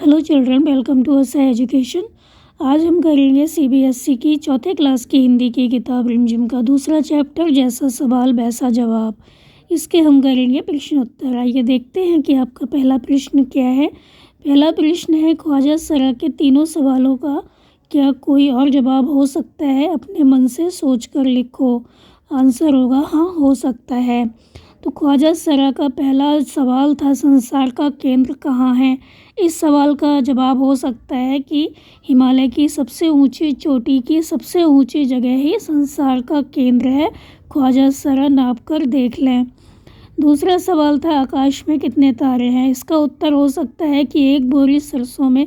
Hello children, welcome to असा education. आज हम करेंगे सीबीएसई की चौथे क्लास की हिंदी की किताब रिमझिम का दूसरा चैप्टर जैसा सवाल वैसा जवाब। इसके हम करेंगे प्रश्न उत्तर। आइए देखते हैं कि आपका पहला प्रश्न क्या है। पहला प्रश्न है, ख्वाजा सरा के तीनों सवालों का क्या कोई और जवाब हो सकता है? अपने मन से सोच कर लिखो। आंसर होगा हाँ, हो सकता है। तो ख्वाजा सरा का पहला सवाल था, संसार का केंद्र कहाँ है? इस सवाल का जवाब हो सकता है कि हिमालय की सबसे ऊंची चोटी की सबसे ऊंची जगह ही संसार का केंद्र है। ख्वाजा सरा नाप कर देख लें। दूसरा सवाल था, आकाश में कितने तारे हैं? इसका उत्तर हो सकता है कि एक बोरी सरसों में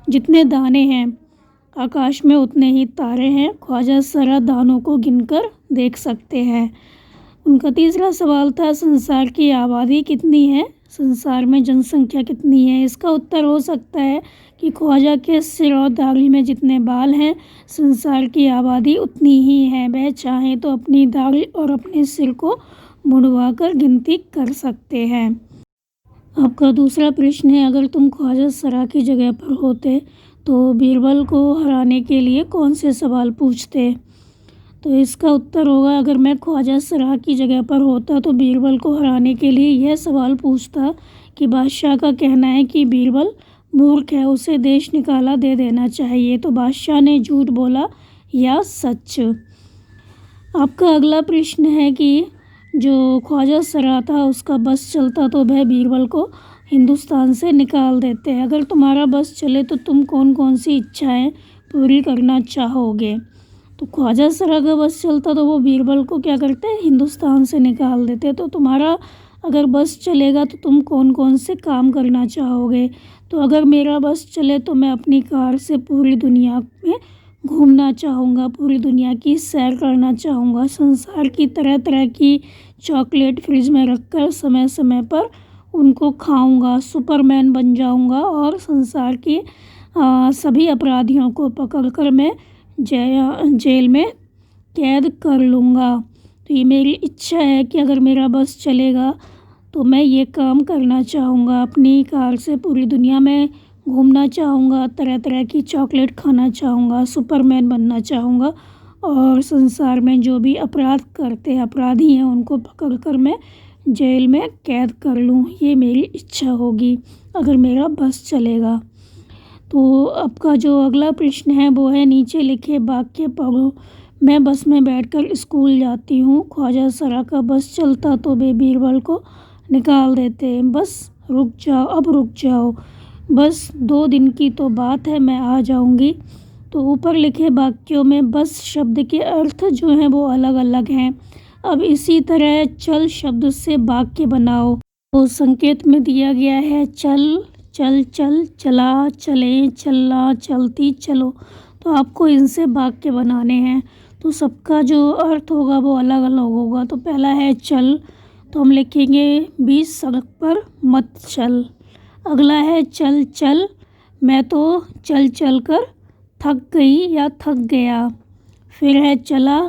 जितने दाने हैं आकाश में उतने ही तारे हैं। ख्वाजा सरा दानों को गिनकर देख सकते हैं। उनका तीसरा सवाल था, संसार की आबादी कितनी है? संसार में जनसंख्या कितनी है? इसका उत्तर हो सकता है कि ख्वाजा के सिर और दाढ़ी में जितने बाल हैं संसार की आबादी उतनी ही है। वह चाहें तो अपनी दाढ़ी और अपने सिर को मुड़वा कर गिनती कर सकते हैं। आपका दूसरा प्रश्न है, अगर तुम ख्वाजा सरा की जगह पर होते तो बीरबल को हराने के लिए कौन से सवाल पूछते? तो इसका उत्तर होगा, अगर मैं ख्वाजा सरा की जगह पर होता तो बीरबल को हराने के लिए यह सवाल पूछता कि बादशाह का कहना है कि बीरबल मूर्ख है, उसे देश निकाला दे देना चाहिए, तो बादशाह ने झूठ बोला या सच? आपका अगला प्रश्न है कि जो ख्वाजा सरा था उसका बस चलता तो वह बीरबल को हिंदुस्तान से निकाल देते। अगर तुम्हारा बस चले तो तुम कौन कौन सी इच्छाएं पूरी करना चाहोगे? तो ख्वाजा सरा का बस चलता तो वो बीरबल को क्या करते हैं, हिंदुस्तान से निकाल देते। तो तुम्हारा अगर बस चलेगा तो तुम कौन कौन से काम करना चाहोगे? तो अगर मेरा बस चले तो मैं अपनी कार से पूरी दुनिया में घूमना चाहूँगा, पूरी दुनिया की सैर करना चाहूँगा। संसार की तरह तरह की चॉकलेट फ्रिज में रखकर समय समय पर उनको खाऊँगा। सुपरमैन बन जाऊँगा और संसार की सभी अपराधियों को पकड़कर मैं जेल में कैद कर लूँगा। तो ये मेरी इच्छा है कि अगर मेरा बस चलेगा तो मैं ये काम करना चाहूँगा। अपनी कार से पूरी दुनिया में घूमना चाहूँगा, तरह तरह की चॉकलेट खाना चाहूँगा, सुपरमैन बनना चाहूँगा और संसार में जो भी अपराध करते हैं, अपराधी हैं, उनको पकड़कर मैं जेल में कैद कर लूँ। ये मेरी इच्छा होगी अगर मेरा बस चलेगा। तो आपका जो अगला प्रश्न है वो है, नीचे लिखे वाक्य पढ़ो। मैं बस में बैठकर स्कूल जाती हूँ। ख्वाजा सरा का बस चलता तो वे बीरबल को निकाल देते। बस रुक जाओ, अब रुक जाओ, बस 2 दिन की तो बात है, मैं आ जाऊँगी। तो ऊपर लिखे वाक्यों में बस शब्द के अर्थ जो हैं वो अलग अलग हैं। अब इसी तरह चल शब्द से वाक्य बनाओ। तो संकेत में दिया गया है चल, चल, चल, चला, चले, चलना, चलती, चलो। तो आपको इनसे वाक्य बनाने हैं। तो सबका जो अर्थ होगा वो अलग अलग होगा। तो पहला है चल, तो हम लिखेंगे बीच सड़क पर मत चल। अगला है चल चल, मैं तो चल चल कर थक गई या थक गया। फिर है चला,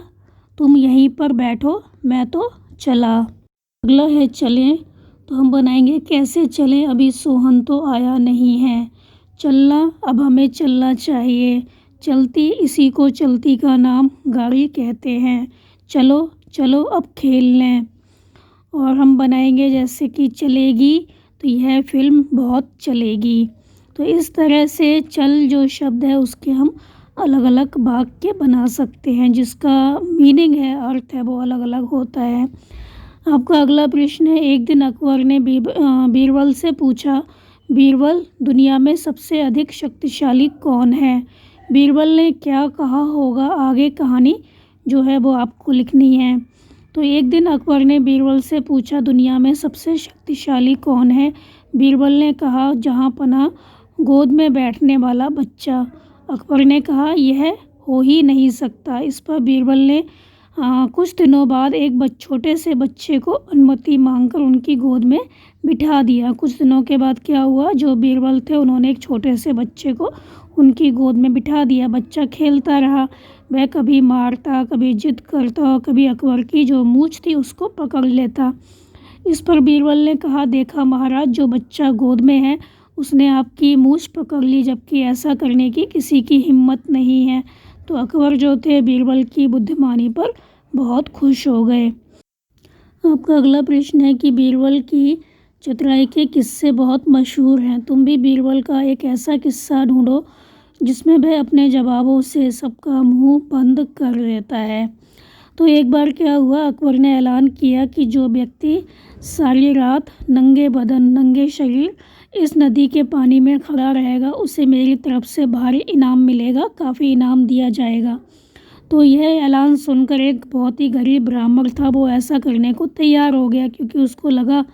तुम यहीं पर बैठो, मैं तो चला। अगला है चलें, तो हम बनाएंगे कैसे चलें, अभी सोहन तो आया नहीं है। चलना, अब हमें चलना चाहिए। चलती, इसी को चलती का नाम गाड़ी कहते हैं। चलो चलो अब खेल लें। और हम बनाएंगे जैसे कि चलेगी, तो यह फिल्म बहुत चलेगी। तो इस तरह से चल जो शब्द है उसके हम अलग अलग वाक्य बना सकते हैं, जिसका मीनिंग है, अर्थ है, वो अलग अलग होता है। आपका अगला प्रश्न है, एक दिन अकबर ने बीरबल से पूछा, बीरबल दुनिया में सबसे अधिक शक्तिशाली कौन है? बीरबल ने क्या कहा होगा, आगे कहानी जो है वो आपको लिखनी है। तो एक दिन अकबर ने बीरबल से पूछा, दुनिया में सबसे शक्तिशाली कौन है? बीरबल ने कहा, जहाँ पनाह गोद में बैठने वाला बच्चा। अकबर ने कहा, यह हो ही नहीं सकता। इस पर बीरबल ने कुछ दिनों बाद एक छोटे से बच्चे को अनुमति मांगकर उनकी गोद में बिठा दिया। कुछ दिनों के बाद क्या हुआ, जो बीरबल थे उन्होंने एक छोटे से बच्चे को उनकी गोद में बिठा दिया। बच्चा खेलता रहा, वह कभी मारता, कभी जिद करता और कभी अकबर की जो मूंछ थी उसको पकड़ लेता। इस पर बीरबल ने कहा, देखा महाराज, जो बच्चा गोद में है उसने आपकी मूंछ पकड़ ली, जबकि ऐसा करने की किसी की हिम्मत नहीं है। तो अकबर जो थे बीरबल की बुद्धिमानी पर बहुत खुश हो गए। आपका अगला प्रश्न है कि बीरबल की चतुराई के किस्से बहुत मशहूर हैं। तुम भी बीरबल का एक ऐसा किस्सा ढूंढो जिसमें वह अपने जवाबों से सबका मुंह बंद कर देता है। तो एक बार क्या हुआ, अकबर ने ऐलान किया कि जो व्यक्ति सारी रात नंगे बदन नंगे शरीर इस नदी के पानी में खड़ा रहेगा उसे मेरी तरफ से भारी इनाम मिलेगा, काफ़ी इनाम दिया जाएगा। तो यह ऐलान सुनकर एक बहुत ही गरीब ब्राह्मण था, वो ऐसा करने को तैयार हो गया, क्योंकि उसको लगा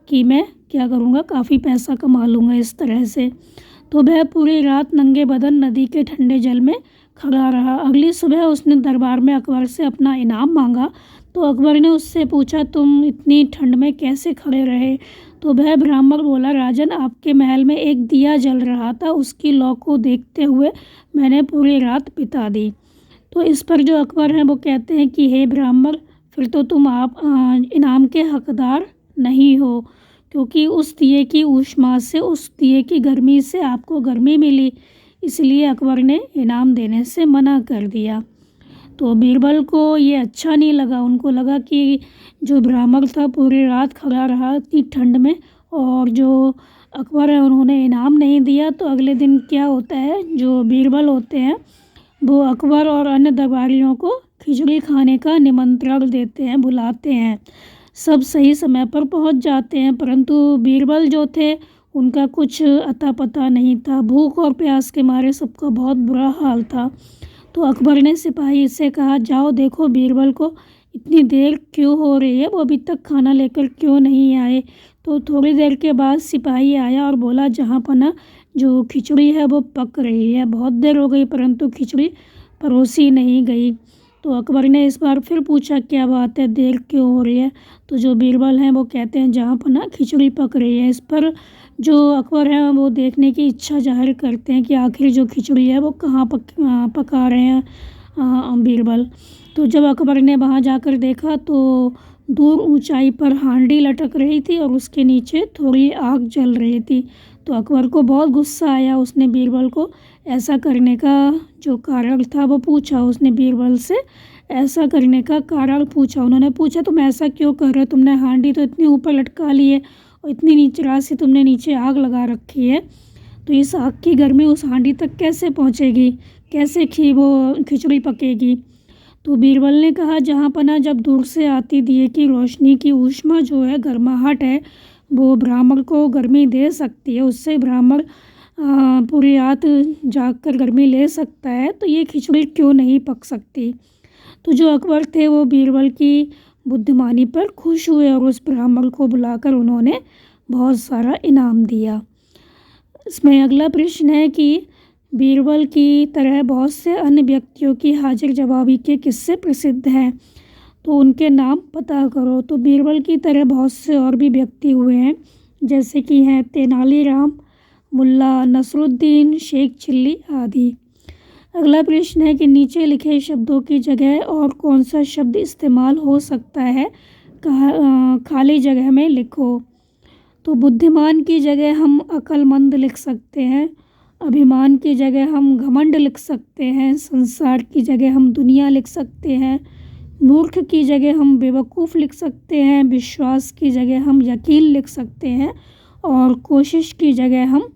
कि मैं क्या करूँगा, काफ़ी पैसा कमा लूँगा इस तरह से। तो वह पूरी रात नंगे बदन नदी के ठंडे जल में खड़ा रहा। अगली सुबह उसने दरबार में अकबर से अपना इनाम मांगा। तो अकबर ने उससे पूछा, तुम इतनी ठंड में कैसे खड़े रहे? तो वह ब्राह्मण बोला, राजन, आपके महल में एक दिया जल रहा था, उसकी लौ को देखते हुए मैंने पूरी रात बिता दी। तो इस पर जो अकबर हैं वो कहते हैं कि हे ब्राह्मण, फिर तो तुम आप इनाम के हकदार नहीं हो, क्योंकि उस दिए की ऊष्मा से, उस दिए की गर्मी से आपको गर्मी मिली, इसलिए अकबर ने इनाम देने से मना कर दिया। तो बीरबल को ये अच्छा नहीं लगा। उनको लगा कि जो ब्राह्मण था पूरी रात खड़ा रहा इतनी ठंड में, और जो अकबर है उन्होंने इनाम नहीं दिया। तो अगले दिन क्या होता है, जो बीरबल होते हैं वो अकबर और अन्य दरबारियों को खिचड़ी खाने का निमंत्रण देते हैं, बुलाते हैं। सब सही समय पर पहुंच जाते हैं, परंतु बीरबल जो थे उनका कुछ अता पता नहीं था। भूख और प्यास के मारे सबका बहुत बुरा हाल था। तो अकबर ने सिपाही से कहा, जाओ देखो बीरबल को इतनी देर क्यों हो रही है, वो अभी तक खाना लेकर क्यों नहीं आए। तो थोड़ी देर के बाद सिपाही आया और बोला, जहाँ पना जो खिचड़ी है वो पक रही है, बहुत देर हो गई परंतु खिचड़ी परोसी नहीं गई। तो अकबर ने इस बार फिर पूछा, क्या बात है, देर क्यों हो रही है? तो जो बीरबल हैं वो कहते हैं, जहाँ पना खिचड़ी पक रही है। इस पर जो अकबर हैं वो देखने की इच्छा जाहिर करते हैं कि आखिर जो खिचड़ी है वो कहाँ पका रहे हैं बीरबल। तो जब अकबर ने वहाँ जाकर देखा तो दूर ऊंचाई पर हांडी लटक रही थी और उसके नीचे थोड़ी आग जल रही थी। तो अकबर को बहुत गुस्सा आया। उसने बीरबल को ऐसा करने का जो कारण था वो पूछा। उसने बीरबल से ऐसा करने का कारण पूछा। उन्होंने पूछा, तुम ऐसा क्यों कर रहे हो? तुमने हांडी तो इतनी ऊपर लटका ली है और इतनी नीचे रात से तुमने नीचे आग लगा रखी है, तो इस आग की गर्मी उस हांडी तक कैसे पहुंचेगी, कैसे वो खिचड़ी पकेगी? तो बीरबल ने कहा, जहाँ पना जब दूर से आती दिए की रोशनी की ऊष्मा जो है, गर्माहट है, वो ब्राह्मण को गर्मी दे सकती है, उससे ब्राह्मण पूरी रात जाग कर गर्मी ले सकता है, तो ये खिचड़ी क्यों नहीं पक सकती? तो जो अकबर थे वो बीरबल की बुद्धिमानी पर खुश हुए और उस ब्राह्मण को बुलाकर उन्होंने बहुत सारा इनाम दिया। इसमें अगला प्रश्न है कि बीरबल की तरह बहुत से अन्य व्यक्तियों की हाजिर जवाबी के किस्से प्रसिद्ध हैं, तो उनके नाम पता करो। तो बीरबल की तरह बहुत से और भी व्यक्ति हुए हैं, जैसे कि हैं तेनालीराम, मुल्ला नसरुद्दीन, शेख चिल्ली आदि। अगला प्रश्न है कि नीचे लिखे शब्दों की जगह और कौन सा शब्द इस्तेमाल हो सकता है, खाली जगह में लिखो। तो बुद्धिमान की जगह हम अक्लमंद लिख सकते हैं, अभिमान की जगह हम घमंड लिख सकते हैं, संसार की जगह हम दुनिया लिख सकते हैं, मूर्ख की जगह हम बेवकूफ़ लिख सकते हैं, विश्वास की जगह हम यकीन लिख सकते हैं, और कोशिश की जगह हम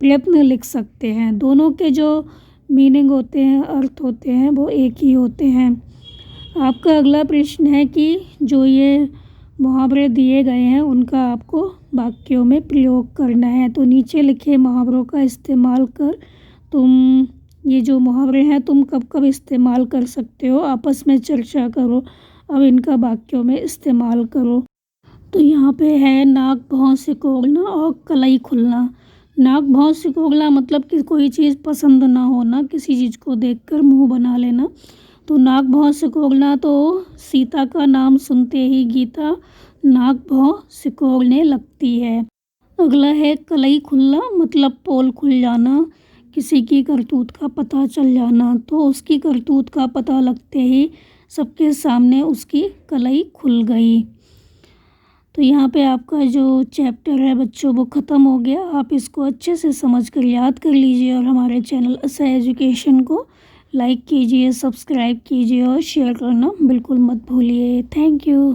प्रयत्न लिख सकते हैं। दोनों के जो मीनिंग होते हैं, अर्थ होते हैं, वो एक ही होते हैं। आपका अगला प्रश्न है कि जो ये मुहावरे दिए गए हैं उनका आपको वाक्यों में प्रयोग करना है। तो नीचे लिखे मुहावरों का इस्तेमाल कर तुम ये जो मुहावरे हैं तुम कब कब इस्तेमाल कर सकते हो, आपस में चर्चा करो। अब इनका वाक्यों में इस्तेमाल करो। तो यहाँ पे है नाक भौं सिकोड़ना और कलई खुलना। नाक भौं सिकोड़ना मतलब कि कोई चीज़ पसंद ना होना, किसी चीज़ को देखकर मुंह बना लेना। तो नाक भौं सिकोड़ना, तो सीता का नाम सुनते ही गीता नाक भौं सिकोड़ने लगती है। अगला है कलई खुलना, मतलब पोल खुल जाना, किसी की करतूत का पता चल जाना। तो उसकी करतूत का पता लगते ही सबके सामने उसकी कलई खुल गई। तो यहाँ पे आपका जो चैप्टर है बच्चों वो ख़त्म हो गया। आप इसको अच्छे से समझ कर याद कर लीजिए और हमारे चैनल असा एजुकेशन को लाइक कीजिए, सब्सक्राइब कीजिए और शेयर करना बिल्कुल मत भूलिए। Thank you.